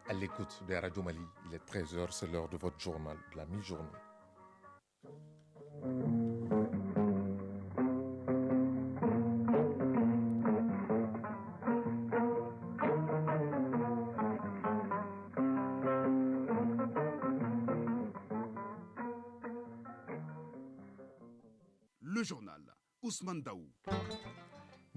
à l'écoute de Radio Mali. Il est 13h, c'est l'heure de votre journal de la mi-journée. Le journal, Ousmane Daou.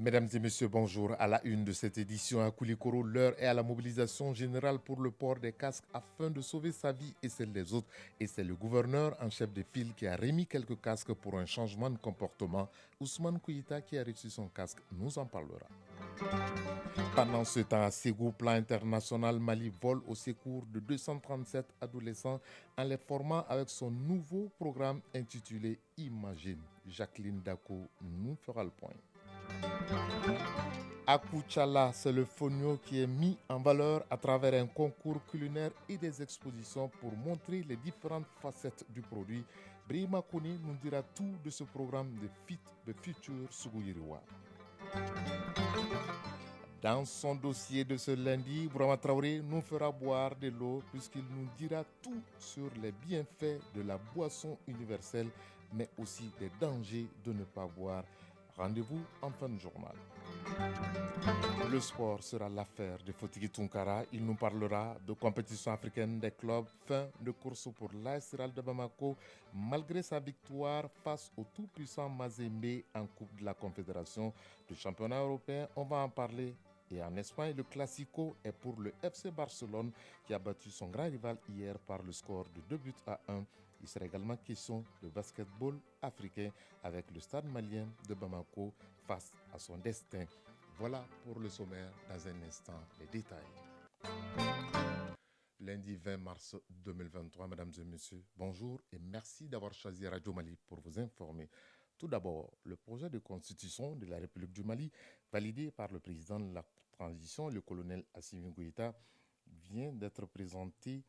Mesdames et messieurs, bonjour. À la une de cette édition à Koulikoro, l'heure est à la mobilisation générale pour le port des casques afin de sauver sa vie et celle des autres. Et c'est le gouverneur en chef de file qui a remis quelques casques pour un changement de comportement. Ousmane Kouita qui a reçu son casque nous en parlera. Pendant ce temps, à Ségou, plan international, Mali vole au secours de 237 adolescents en les formant avec son nouveau programme intitulé Imagine. Jacqueline Dako nous fera le point. À Kouchala, c'est le fonio qui est mis en valeur à travers un concours culinaire et des expositions pour montrer les différentes facettes du produit. Brima Kouni nous dira tout de ce programme de Fit the Future Sougouiriwa. Dans son dossier de ce lundi, Bourama Traoré nous fera boire de l'eau puisqu'il nous dira tout sur les bienfaits de la boisson universelle, mais aussi des dangers de ne pas boire. Rendez-vous en fin de journal. Le sport sera l'affaire de Fotigi Tunkara. Il nous parlera de compétition africaine des clubs, fin de course pour l'AS Real de Bamako, malgré sa victoire face au tout-puissant Mazembe en Coupe de la Confédération du championnat européen. On va en parler. Et en Espagne, le Classico est pour le FC Barcelone qui a battu son grand rival hier par le score de 2-1. Il sera également question de basketball africain avec le stade malien de Bamako face à son destin. Voilà pour le sommaire. Dans un instant, les détails. Lundi 20 mars 2023, mesdames et messieurs, bonjour et merci d'avoir choisi Radio Mali pour vous informer. Tout d'abord, le projet de constitution de la République du Mali, validé par le président de la transition, le colonel Assimi Goïta, vient d'être présenté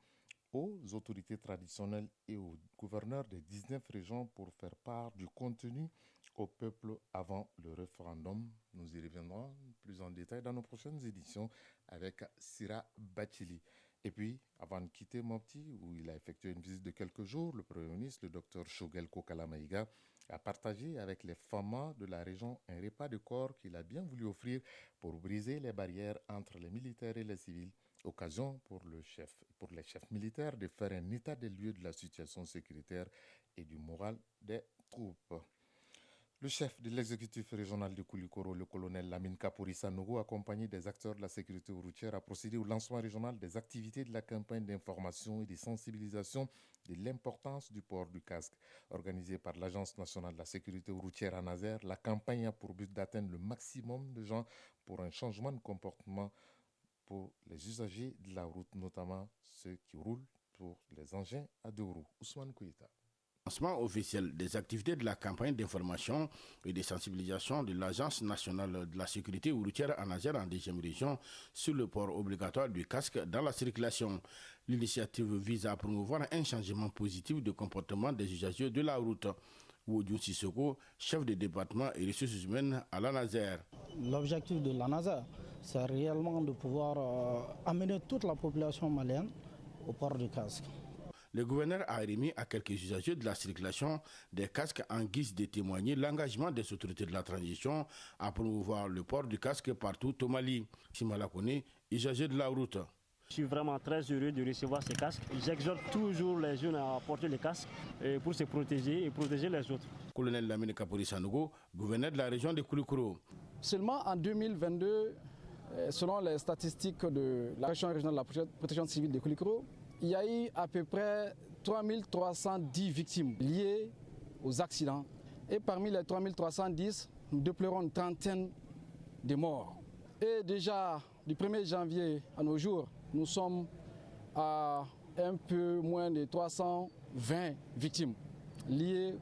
aux autorités traditionnelles et aux gouverneurs des 19 régions pour faire part du contenu au peuple avant le référendum. Nous y reviendrons plus en détail dans nos prochaines éditions avec Sira Bachili. Et puis, avant de quitter Mopti, où il a effectué une visite de quelques jours, le Premier ministre, le docteur Shogel Kokalamaïga, a partagé avec les femmes de la région un repas de corps qu'il a bien voulu offrir pour briser les barrières entre les militaires et les civils. Occasion pour les chefs militaires de faire un état des lieux de la situation sécuritaire et du moral des troupes. Le chef de l'exécutif régional de Koulikoro, le colonel Lamine Kapouri Sanogo, accompagné des acteurs de la sécurité routière, a procédé au lancement régional des activités de la campagne d'information et de sensibilisation de l'importance du port du casque. Organisée par l'Agence nationale de la sécurité routière à Nazaire, la campagne a pour but d'atteindre le maximum de gens pour un changement de comportement pour les usagers de la route, notamment ceux qui roulent pour les engins à deux roues. Ousmane Kouita. Lancement officiel des activités de la campagne d'information et de sensibilisation de l'Agence nationale de la sécurité routière en Nazaire en 2e région sur le port obligatoire du casque dans la circulation. L'initiative vise à promouvoir un changement positif de comportement des usagers de la route. Wodiou Sissoko, chef de département et ressources humaines à la Nazaire. L'objectif de la Nazaire, c'est réellement de pouvoir amener toute la population malienne au port du casque. Le gouverneur a remis à quelques usagers de la circulation des casques en guise de témoigner l'engagement des autorités de la transition à promouvoir le port du casque partout au Mali. Simala Kone, usager de la route. Je suis vraiment très heureux de recevoir ces casques. J'exhorte toujours les jeunes à porter les casques pour se protéger et protéger les autres. Colonel Lamine Kapouri Sanogo, gouverneur de la région de Koulikoro. Seulement en 2022, selon les statistiques de la région régionale de la protection civile de Koulikoro, il y a eu à peu près 3310 victimes liées aux accidents. Et parmi les 3310, nous déplorons une trentaine de morts. Et déjà, du 1er janvier à nos jours, nous sommes à un peu moins de 320 victimes liées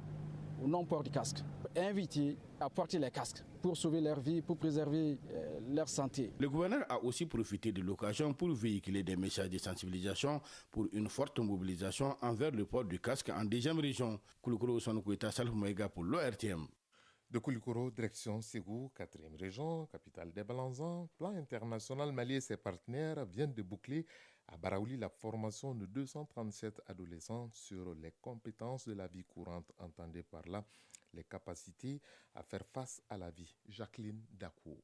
au non-port du casque. Invités à porter les casques pour sauver leur vie, pour préserver leur santé. Le gouverneur a aussi profité de l'occasion pour véhiculer des messages de sensibilisation pour une forte mobilisation envers le port du casque en 2e région. Koulikoro Sonokouita Salf Maïga pour l'ORTM. De Koulikoro, direction Ségou, 4e région, capitale des Balanzans, Plan international Mali et ses partenaires viennent de boucler à Baraouli la formation de 237 adolescents sur les compétences de la vie courante, entendez par là les capacités à faire face à la vie. Jacqueline Dakou.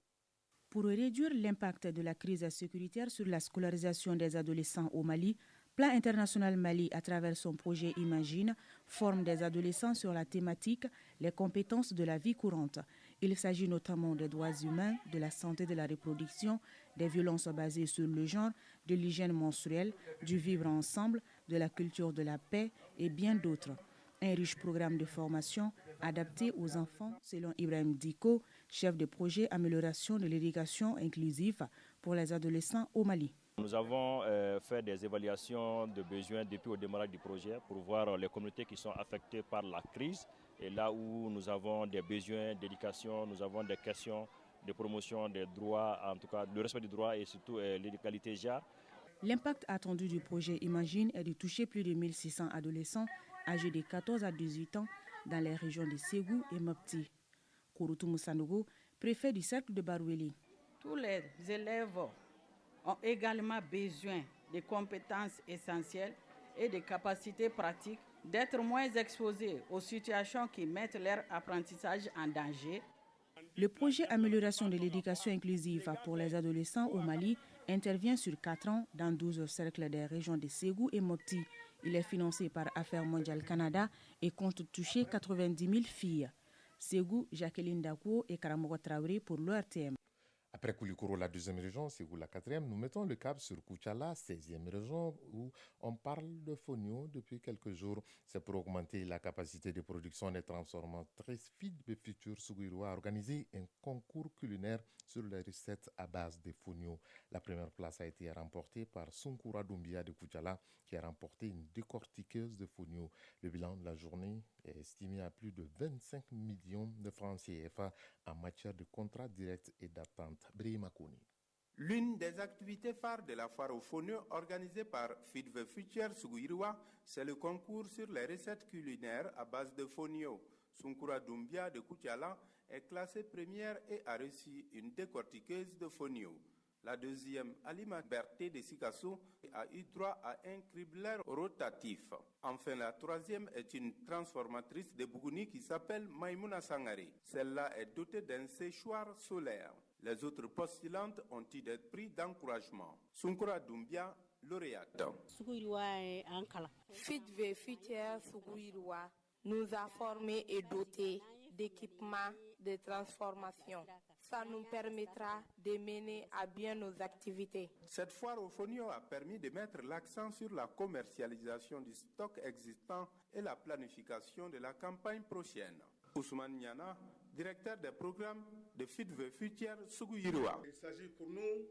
Pour réduire l'impact de la crise sécuritaire sur la scolarisation des adolescents au Mali, Plan international Mali, à travers son projet Imagine, forme des adolescents sur la thématique les compétences de la vie courante. Il s'agit notamment des droits humains, de la santé de la reproduction, des violences basées sur le genre, de l'hygiène menstruelle, du vivre ensemble, de la culture de la paix et bien d'autres. Un riche programme de formation adapté aux enfants, selon Ibrahim Diko, chef de projet amélioration de l'éducation inclusive pour les adolescents au Mali. Nous avons fait des évaluations de besoins depuis le démarrage du projet pour voir les communautés qui sont affectées par la crise. Et là où nous avons des besoins d'éducation, nous avons des questions de promotion des droits, en tout cas le respect des droits et surtout l'égalité genre. L'impact attendu du projet Imagine est de toucher plus de 1600 adolescents âgés de 14 à 18 ans dans les régions de Ségou et Mopti. Kouroutou Moussanogo, préfet du cercle de Baroueli. Tous les élèves ont également besoin de compétences essentielles et de capacités pratiques, d'être moins exposés aux situations qui mettent leur apprentissage en danger. Le projet Amélioration de l'éducation inclusive pour les adolescents au Mali intervient sur 4 ans dans 12 cercles des régions de Ségou et Mopti. Il est financé par Affaires mondiales Canada et compte toucher 90 000 filles. Ségou, Jacqueline Dakou et Karamogo Traoré pour l'ORTM. Après Koulikoro, la 2e région, Ségou la 4e, nous mettons le cap sur Koutiala, 16e région, où on parle de fonio depuis quelques jours. C'est pour augmenter la capacité de production des transformatrices Feed the Future Sougouiroua a organisé un concours culinaire sur les recettes à base de fonio. La première place a été remportée par Sunkoura Doumbia de Koutiala, qui a remporté une décortiqueuse de fonio. Le bilan de la journée est estimé à plus de 25 millions de francs CFA en matière de contrats directs et d'attente. L'une des activités phares de la foire au fonio organisée par Feed the Future Sougouiroua, c'est le concours sur les recettes culinaires à base de fonio. Sunkoura Doumbia de Koutiala est classée première et a reçu une décortiqueuse de fonio. La deuxième, Alima Berté de Sikassou, a eu droit à un cribleur rotatif. Enfin, la troisième est une transformatrice de Bougouni qui s'appelle Maïmouna Sangari. Celle-là est dotée d'un séchoir solaire. Les autres postulantes ont eu des prix d'encouragement. Sunkoura Doumbia, lauréate. Feed the Future Sougouiroua nous a formés et dotés d'équipements de transformation. Ça nous permettra de mener à bien nos activités. Cette foire au fonio a permis de mettre l'accent sur la commercialisation du stock existant et la planification de la campagne prochaine. Ousmane Niana, directeur des programmes de Feed the Future Sougouiroua. Il s'agit pour nous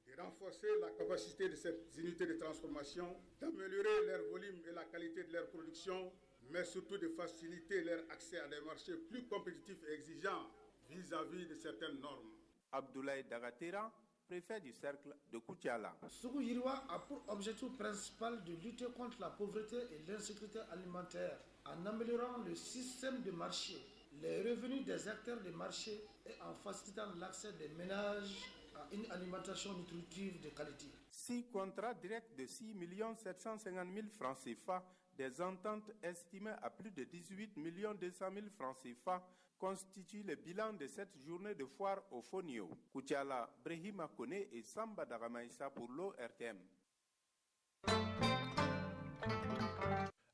de renforcer la capacité de ces unités de transformation, d'améliorer leur volume et la qualité de leur production, mais surtout de faciliter leur accès à des marchés plus compétitifs et exigeants vis-à-vis de certaines normes. Abdoulaye Dagatera, préfet du cercle de Koutiala. Sougouiroua a pour objectif principal de lutter contre la pauvreté et l'insécurité alimentaire en améliorant le système de marché, les revenus des acteurs de marché et en facilitant l'accès des ménages à une alimentation nutritive de qualité. 6 contrats directs de 6 750 000 francs CFA, des ententes estimées à plus de 18 200 000 francs CFA constituent le bilan de cette journée de foire au fonio. Koutiala, Brehima Kone et Samba Daramaïsa pour l'ORTM.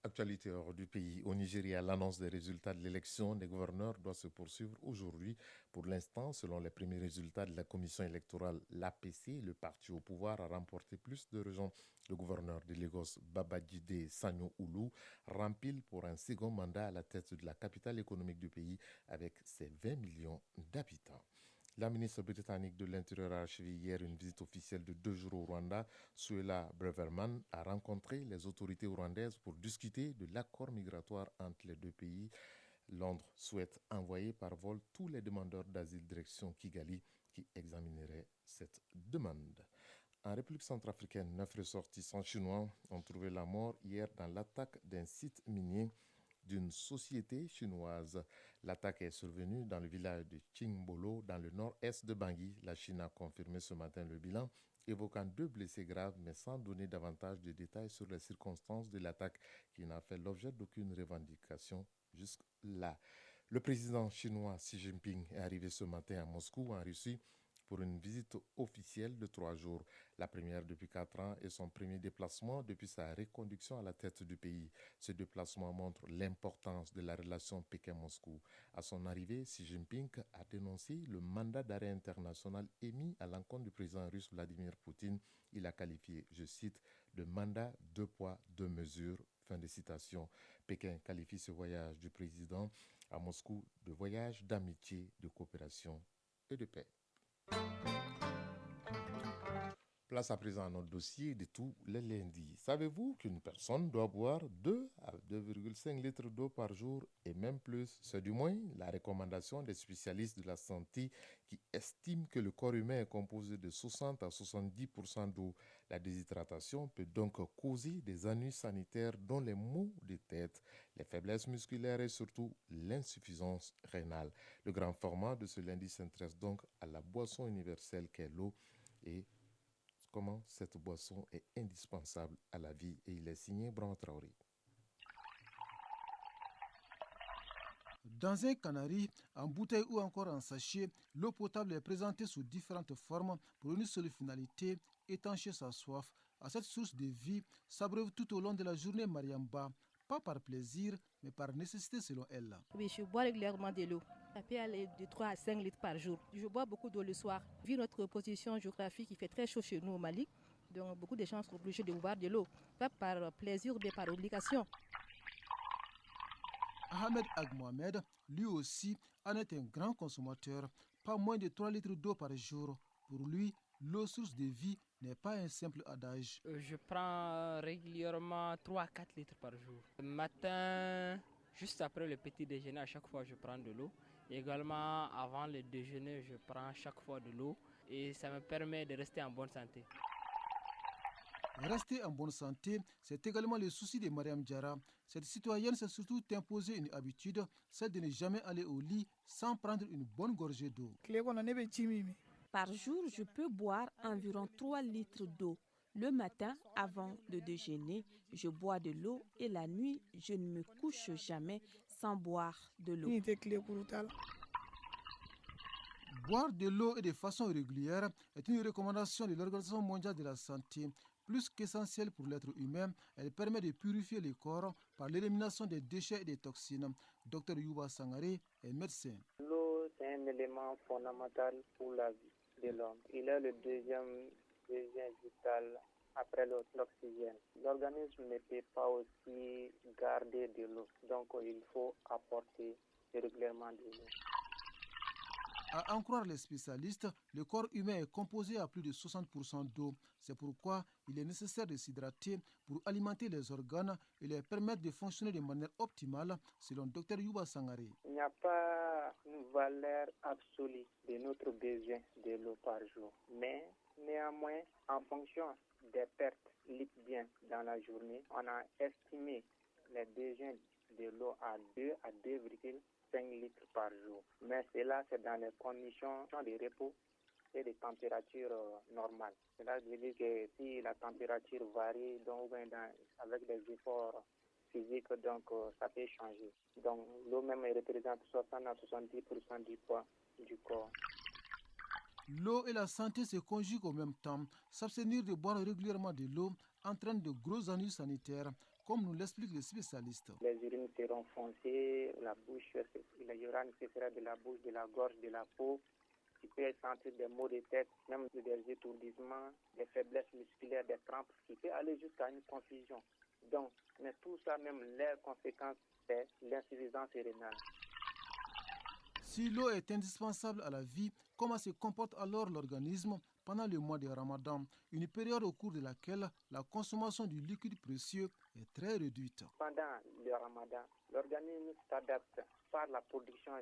Actualité hors du pays. Au Nigeria, l'annonce des résultats de l'élection des gouverneurs doit se poursuivre aujourd'hui. Pour l'instant, selon les premiers résultats de la commission électorale, l'APC, le parti au pouvoir, a remporté plus de régions. Le gouverneur de Lagos, Babajide Sanwo-Olu, rempile pour un second mandat à la tête de la capitale économique du pays avec ses 20 millions d'habitants. La ministre britannique de l'Intérieur a achevé hier une visite officielle de 2 jours au Rwanda. Suella Braverman a rencontré les autorités rwandaises pour discuter de l'accord migratoire entre les deux pays. Londres souhaite envoyer par vol tous les demandeurs d'asile direction Kigali qui examineraient cette demande. En République centrafricaine, 9 ressortissants chinois ont trouvé la mort hier dans l'attaque d'un site minier d'une société chinoise. L'attaque est survenue dans le village de Qingbolo, dans le nord-est de Bangui. La Chine a confirmé ce matin le bilan, évoquant 2 blessés graves, mais sans donner davantage de détails sur les circonstances de l'attaque, qui n'a fait l'objet d'aucune revendication jusque-là. Le président chinois Xi Jinping est arrivé ce matin à Moscou, en Russie, pour une visite officielle de 3 jours. La première depuis 4 ans et son premier déplacement depuis sa reconduction à la tête du pays. Ce déplacement montre l'importance de la relation Pékin-Moscou. À son arrivée, Xi Jinping a dénoncé le mandat d'arrêt international émis à l'encontre du président russe Vladimir Poutine. Il a qualifié, je cite, de mandat 2 poids 2 mesures. Fin de citation. Pékin qualifie ce voyage du président à Moscou de voyage d'amitié, de coopération et de paix. Place à présent à notre dossier de tous les lundis. Savez-vous qu'une personne doit boire 2 à 2,5 litres d'eau par jour et même plus? C'est du moins la recommandation des spécialistes de la santé qui estiment que le corps humain est composé de 60 à 70% d'eau. La déshydratation peut donc causer des ennuis sanitaires dont les maux de tête, les faiblesses musculaires et surtout l'insuffisance rénale. Le grand format de ce lundi s'intéresse donc à la boisson universelle qu'est l'eau et comment cette boisson est indispensable à la vie. Et il est signé Brahma Traoré. Dans un canari, en bouteille ou encore en sachet, l'eau potable est présentée sous différentes formes pour une seule finalité, étancher sa soif. À cette source de vie s'abreuve tout au long de la journée Mariamba, pas par plaisir, mais par nécessité selon elle. Oui, je bois régulièrement de l'eau. Ça peut aller de 3 à 5 litres par jour. Je bois beaucoup d'eau le soir. Vu notre position géographique, il fait très chaud chez nous au Mali. Donc beaucoup de gens sont obligés de boire de l'eau, pas par plaisir mais par obligation. Ahmed Agmohamed, lui aussi, en est un grand consommateur, pas moins de 3 litres d'eau par jour. Pour lui, l'eau source de vie n'est pas un simple adage. Je prends régulièrement 3 à 4 litres par jour. Le matin, juste après le petit déjeuner, à chaque fois je prends de l'eau. Également, avant le déjeuner, je prends chaque fois de l'eau et ça me permet de rester en bonne santé. Rester en bonne santé, c'est également le souci de Mariam Diarra. Cette citoyenne s'est surtout imposée une habitude, celle de ne jamais aller au lit sans prendre une bonne gorgée d'eau. Par jour, je peux boire environ 3 litres d'eau. Le matin, avant de déjeuner, je bois de l'eau et la nuit, je ne me couche jamais sans boire de l'eau. Boire de l'eau et de façon régulière est une recommandation de l'Organisation mondiale de la santé. Plus qu'essentielle pour l'être humain, elle permet de purifier le corps par l'élimination des déchets et des toxines. Dr Yuba Sangaré est médecin. L'eau, c'est un élément fondamental pour la vie de l'homme. Il est le deuxième besoin vital après l'oxygène. L'organisme ne peut pas aussi garder de l'eau, donc il faut apporter régulièrement de l'eau. À en croire les spécialistes, le corps humain est composé à plus de 60% d'eau. C'est pourquoi il est nécessaire de s'hydrater pour alimenter les organes et les permettre de fonctionner de manière optimale, selon Dr Yuba Sangaré. Il n'y a pas une valeur absolue de notre besoin de l'eau par jour, mais néanmoins, en fonction des pertes lipidiennes dans la journée, on a estimé les besoins de l'eau à 2 à 2,5 litres par jour. Mais cela, c'est dans les conditions de repos et de température normale. Cela veut dire que si la température varie donc, avec des efforts physiques, donc ça peut changer. Donc l'eau même représente 60 à 70% du poids du corps. L'eau et la santé se conjuguent au même temps. S'abstenir de boire régulièrement de l'eau entraîne de gros ennuis sanitaires, comme nous l'expliquent les spécialistes. Les urines seront foncées, la bouche, les urines seront de la bouche, de la gorge, de la peau. Tu peux sentir des maux de tête, même des étourdissements, des faiblesses musculaires, des crampes, qui peut aller jusqu'à une confusion. Donc, mais tout ça, même les conséquences, c'est l'insuffisance rénale. Si l'eau est indispensable à la vie, comment se comporte alors l'organisme pendant le mois de Ramadan, une période au cours de laquelle la consommation du liquide précieux est très réduite? Pendant le Ramadan, l'organisme s'adapte par la production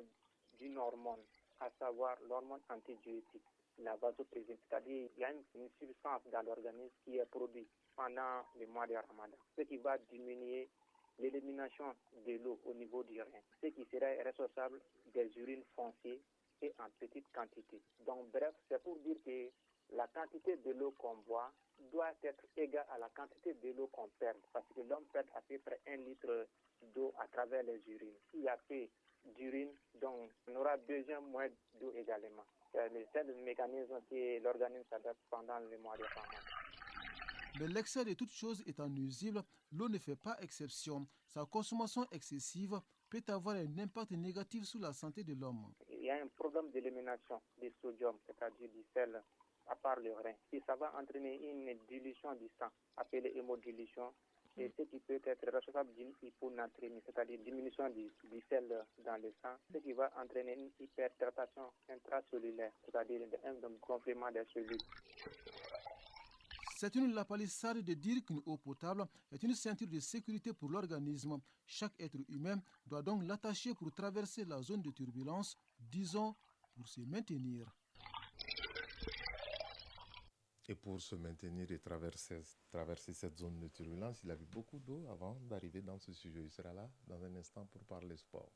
d'une hormone, à savoir l'hormone antidiurétique, la vasopressine. C'est-à-dire qu'il y a une substance dans l'organisme qui est produite pendant le mois de Ramadan, ce qui va diminuer l'élimination de l'eau au niveau du rein, ce qui serait responsable des urines foncées et en petite quantité. Donc bref, c'est pour dire que la quantité de l'eau qu'on boit doit être égale à la quantité de l'eau qu'on perd, parce que l'homme perd à peu près 1 litre d'eau à travers les urines. S'il y a peu d'urine, donc on aura besoin moins d'eau également. C'est le mécanisme que l'organisme s'adapte pendant le mois de Ramadan. Mais l'excès de toutes choses étant nuisible, l'eau ne fait pas exception. Sa consommation excessive peut avoir un impact négatif sur la santé de l'homme. Il y a un problème d'élimination du sodium, c'est-à-dire du sel, à part le rein. Et ça va entraîner une dilution du sang, appelée hémodilution, et ce qui peut être responsable d'une hyponatrémie, c'est-à-dire diminution du sel dans le sang, ce qui va entraîner une hypertension intracellulaire, c'est-à-dire un gonflement des cellules. C'est une lapalissade de dire qu'une eau potable est une ceinture de sécurité pour l'organisme. Chaque être humain doit donc l'attacher pour traverser la zone de turbulence, disons pour se maintenir. Et pour se maintenir et traverser cette zone de turbulence, il a vu beaucoup d'eau avant d'arriver dans ce sujet. Il sera là dans un instant pour parler sport.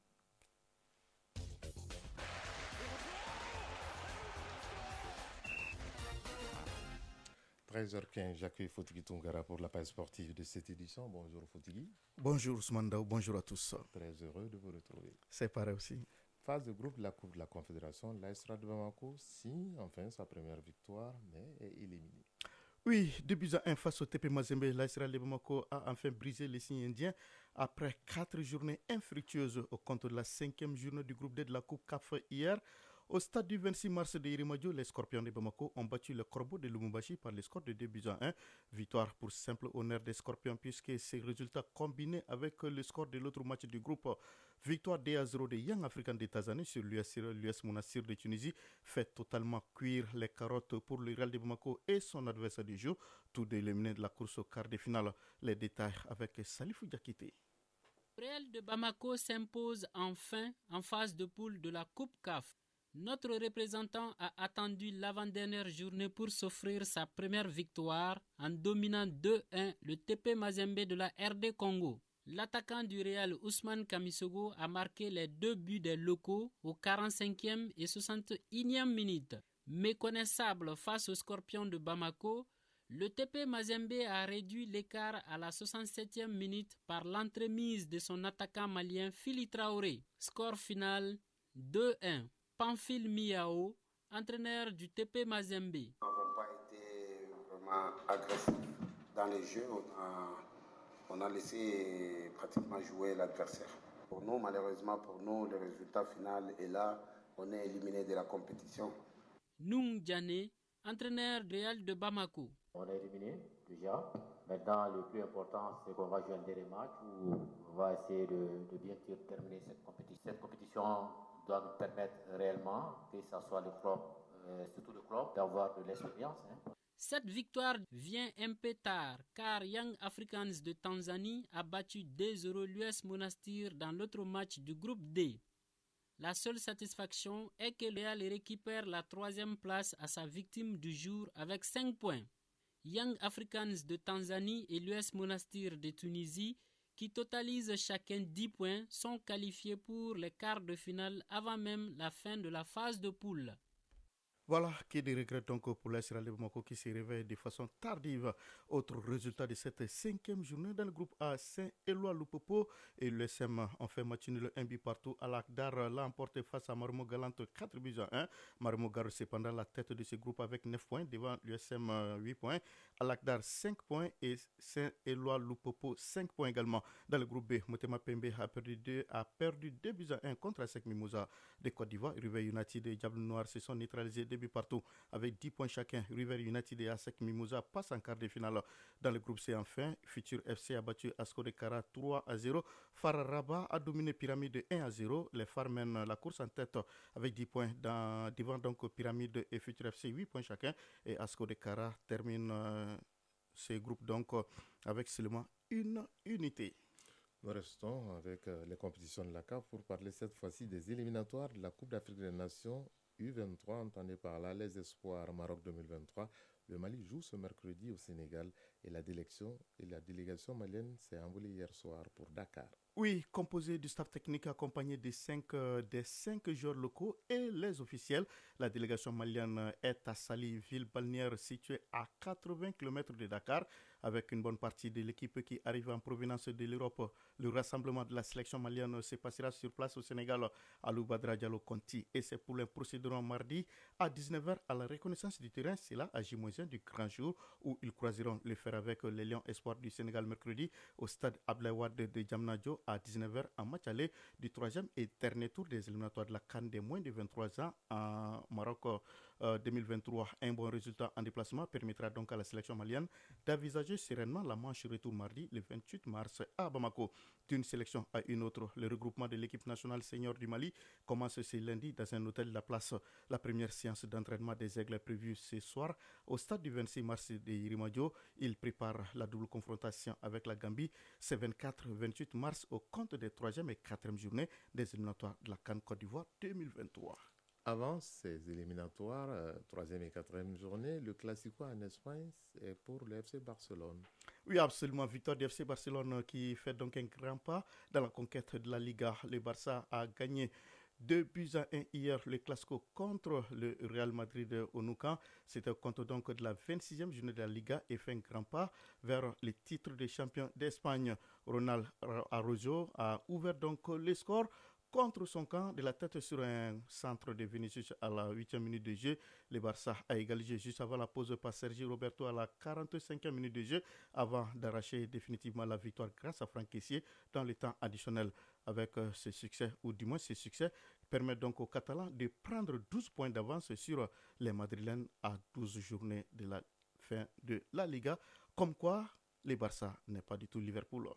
13h15, j'accueille Fotigui Tungara pour la page sportive de cette édition. Bonjour Fotigui. Bonjour Ousmane Daou, bonjour à tous. Très heureux de vous retrouver. C'est pareil aussi. Phase de groupe de la Coupe de la Confédération, l'AS de Bamako signe enfin sa première victoire, mais est éliminée. Oui, 2-1 face au TP Mazembe, l'AS de Bamako a enfin brisé les signes indiens après 4 journées infructueuses au compte de la 5e journée du groupe D de la Coupe CAF hier. Au stade du 26 mars de Irimadio, les Scorpions de Bamako ont battu le Corbeau de Lumumbashi par le score de 2-1. Victoire pour simple honneur des Scorpions puisque ces résultats combinés avec le score de l'autre match du groupe, victoire 2-0 de Young African de Tanzanie sur l'US Monastir de Tunisie, fait totalement cuire les carottes pour le Real de Bamako et son adversaire du jour, tout éliminé de la course au quart de finale. Les détails avec Salifou Diakité. Le Real de Bamako s'impose enfin en phase de poule de la Coupe CAF. Notre représentant a attendu l'avant-dernière journée pour s'offrir sa première victoire en dominant 2-1 le TP Mazembe de la RD Congo. L'attaquant du Real Ousmane Kamisogo a marqué les 2 buts des locaux aux 45e et 61e minutes. Méconnaissable face aux Scorpions de Bamako, le TP Mazembe a réduit l'écart à la 67e minute par l'entremise de son attaquant malien Fili Traoré. Score final 2-1. Pamphile Miao, entraîneur du TP Mazembe. Nous n'avons pas été vraiment agressifs dans les jeux. On a laissé pratiquement jouer l'adversaire. Pour nous, malheureusement, le résultat final est là. On est éliminé de la compétition. Noung Djane, entraîneur Real de Bamako. On est éliminé déjà. Maintenant, le plus important, c'est qu'on va jouer un dernier match où on va essayer de bien terminer cette compétition. Cette compétition doit nous permettre réellement, que ce soit le club, surtout le club, d'avoir de l'expérience. Cette victoire vient un peu tard car Young Africans de Tanzanie a battu 2-0 l'US Monastir dans l'autre match du groupe D. La seule satisfaction est que le Real récupère la 3e place à sa victime du jour avec 5 points. Young Africans de Tanzanie et l'US Monastir de Tunisie, qui totalisent chacun 10 points, sont qualifiés pour les quarts de finale avant même la fin de la phase de poule. Voilà qui de regrette donc pour l'AS de Bamako qui se réveille de façon tardive. Autre résultat de cette 5e journée dans le groupe A, Saint-Éloi-Lupopo et l'USM ont fait match nul 1 but partout. Al-Akdar l'a emporté face à Marmo Galante 4-1. Marmo garde cependant la tête de ce groupe avec 9 points devant l'USM 8 points. Al-Akdar 5 points et Saint-Éloi-Lupopo 5 points également. Dans le groupe B, Motema Pembe a perdu 2-1 contre ASEC Mimouza de Côte d'Ivoire. River United et Diable Noir se sont neutralisés partout avec 10 points chacun. River United et ASEC Mimouza passent en quart de finale. Dans le groupe C enfin, Futur FC a battu Asco de Kara 3-0. Far Rabat a dominé Pyramide 1-0. Les Far mènent la course en tête avec 10 points devant donc Pyramide et Futur FC 8 points chacun. Et Asco de Kara termine ces groupes donc avec seulement une unité. Nous restons avec les compétitions de la CAF pour parler cette fois-ci des éliminatoires de la Coupe d'Afrique des Nations U23, entendez par là les espoirs Maroc 2023 Le Mali joue ce mercredi au Sénégal et la délégation malienne s'est envolée hier soir pour Dakar. Oui, composé du staff technique accompagné des 5 joueurs locaux et les officiels. La délégation malienne est à Sali, ville balnéaire située à 80 km de Dakar, avec une bonne partie de l'équipe qui arrive en provenance de l'Europe. Le rassemblement de la sélection malienne se passera sur place au Sénégal à Loubadra Diallo Conti et ses poulains procéderont mardi à 19h à la reconnaissance du terrain. C'est là à J-1 du grand jour où ils croiseront le fer avec les Lions Espoirs du Sénégal mercredi au stade Abdoulaye Wade de Diamniadio à 19h en match aller du 3e et dernier tour des éliminatoires de la CAN des moins de 23 ans en Maroc 2023. Un bon résultat en déplacement permettra donc à la sélection malienne d'envisager sereinement la manche retour mardi le 28 mars à Bamako. D'une sélection à une autre, le regroupement de l'équipe nationale senior du Mali commence ce lundi dans un hôtel de la place. La première séance d'entraînement des Aigles est prévue ce soir au stade du 26 mars de Yirimadio. Il prépare la double confrontation avec la Gambie ce 24-28 mars au compte des 3e et 4e journées des éliminatoires de la CAN Côte d'Ivoire 2023. Avant ces éliminatoires, 3e et 4e journée, le Classico en Espagne est pour le FC Barcelone. Oui, absolument. Victoire du FC Barcelone qui fait donc un grand pas dans la conquête de la Liga. Le Barça a gagné 2-1 hier le Classico contre le Real Madrid au Nou Camp. C'était au compte donc de la 26e journée de la Liga et fait un grand pas vers le titre de champion d'Espagne. Ronald Araujo a ouvert donc le score contre son camp de la tête sur un centre de Vinicius à la 8e minute de jeu. Le Barça a égalisé juste avant la pause par Sergio Roberto à la 45e minute de jeu avant d'arracher définitivement la victoire grâce à Franck Kessié dans le temps additionnel. Avec ce succès, ou du moins ce succès, permet donc aux Catalans de prendre 12 points d'avance sur les Madrilènes à 12 journées de la fin de la Liga. Comme quoi, le Barça n'est pas du tout Liverpool.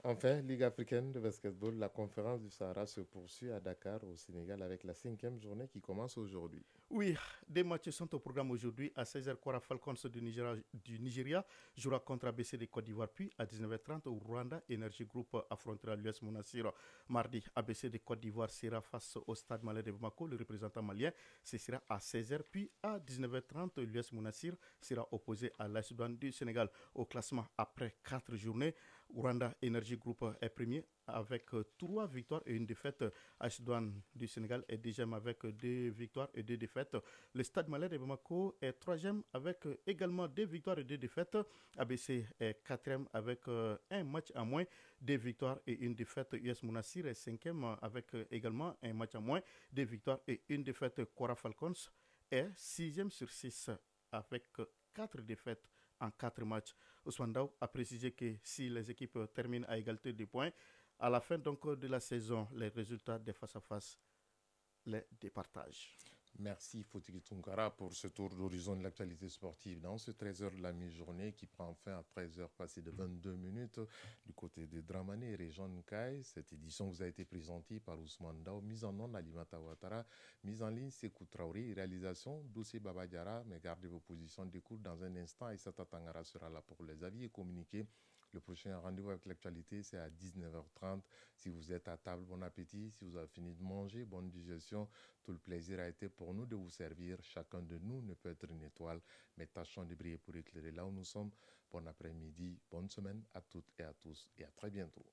Enfin, Ligue africaine de basketball, la conférence du Sahara se poursuit à Dakar, au Sénégal, avec la 5e journée qui commence aujourd'hui. Oui, des matchs sont au programme aujourd'hui. À 16h, Kwara Falcons du Nigeria jouera contre ABC de Côte d'Ivoire, puis à 19h30, au Rwanda Energy Group affrontera l'US Monastir. Mardi, ABC de Côte d'Ivoire sera face au Stade Malien de Bamako, le représentant malien. Ce sera à 16h, puis à 19h30, l'US Monastir sera opposé à l'AS Douanes du Sénégal. Au classement, après 4 journées, Rwanda Energy Group est premier avec 3 victoires et une défaite. AS Douanes du Sénégal est deuxième avec 2 victoires et 2 défaites. Le Stade Malien de Bamako est troisième avec également 2 victoires et 2 défaites. ABC est quatrième avec un match à moins, 2 victoires et une défaite. US Monastir est cinquième avec également un match à moins, 2 victoires et une défaite. Kwara Falcons est 6e sur 6 avec 4 défaites en 4 matchs. Ousmane Daw a précisé que si les équipes terminent à égalité de points, à la fin donc de la saison, les résultats des face-à-face les départagent. Merci Fotiki Tunkara pour ce tour d'horizon de l'actualité sportive dans ce 13h de la mi-journée qui prend fin à 13h passées de 22 minutes du côté de Dramane et région Nkaï. Cette édition vous a été présentée par Ousmane Daw, mise en onde Alimata Ouattara, mise en ligne Sekou Traoré, réalisation Dossé Baba Diarra. Mais gardez vos positions d'écoute dans un instant. Issata Tangara sera là pour les avis et communiquer. Le prochain rendez-vous avec l'actualité, c'est à 19h30. Si vous êtes à table, bon appétit. Si vous avez fini de manger, bonne digestion. Tout le plaisir a été pour nous de vous servir. Chacun de nous ne peut être une étoile, mais tâchons de briller pour éclairer là où nous sommes. Bon après-midi, bonne semaine à toutes et à tous et à très bientôt.